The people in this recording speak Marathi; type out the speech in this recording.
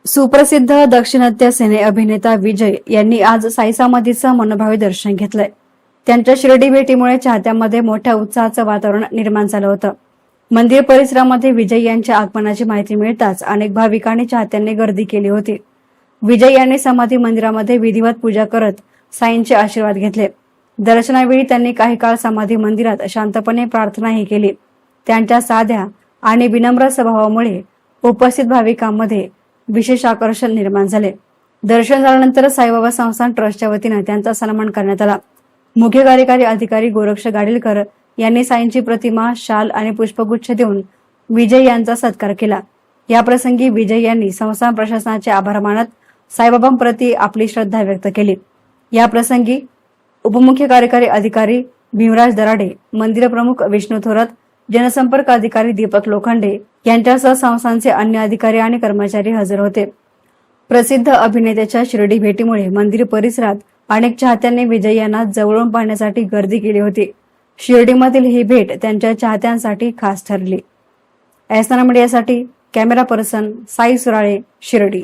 सुप्रसिद्ध दक्षिणात्य सिने अभिनेता विजय यांनी आज साई समाधीचं मनोभावे दर्शन घेतलंय। त्यांच्या शिर्डी भेटीमुळे चाहत्यांमध्ये मोठ्या उत्साहाचं वातावरण निर्माण झालं होतं। मंदिर परिसरामध्ये विजय यांच्या आगमनाची माहिती मिळताच अनेक भाविकांनी चाहत्यांनी गर्दी केली होती। विजय यांनी समाधी मंदिरामध्ये विधिवत पूजा करत साईंचे आशीर्वाद घेतले। दर्शनावेळी त्यांनी काही काळ समाधी मंदिरात शांतपणे प्रार्थनाही केली। त्यांच्या साध्या आणि विनम्र स्वभावामुळे उपस्थित भाविकांमध्ये विशेष आकर्षण निर्माण झाले। दर्शन झाल्यानंतर साईबाबा संस्थान ट्रस्टच्या वतीने त्यांचा सन्मान करण्यात आला। मुख्य कार्यकारी अधिकारी गोरक्ष गाडीलकर यांनी साईंची प्रतिमा, शाल आणि पुष्पगुच्छ देऊन विजय यांचा सत्कार केला। या प्रसंगी विजय यांनी संस्थान प्रशासनाचे आभार मानत साईबाबांप्रती आपली श्रद्धा व्यक्त केली। या प्रसंगी उपमुख्य कार्यकारी अधिकारी भीमराज दराडे, मंदिर प्रमुख विष्णू थोरात, जनसंपर्क अधिकारी दीपक लोखंडे यांच्यासह संस्थानचे अन्य अधिकारी आणि कर्मचारी हजर होते। प्रसिद्ध अभिनेत्याच्या शिर्डी भेटीमुळे मंदिर परिसरात अनेक चाहत्यांनी विजय यांना जवळून पाहण्यासाठी गर्दी केली होती। शिर्डीमधील ही भेट त्यांच्या चाहत्यांसाठी खास ठरली। एसएन मीडियासाठी कॅमेरा पर्सन साई सुराळे, शिर्डी।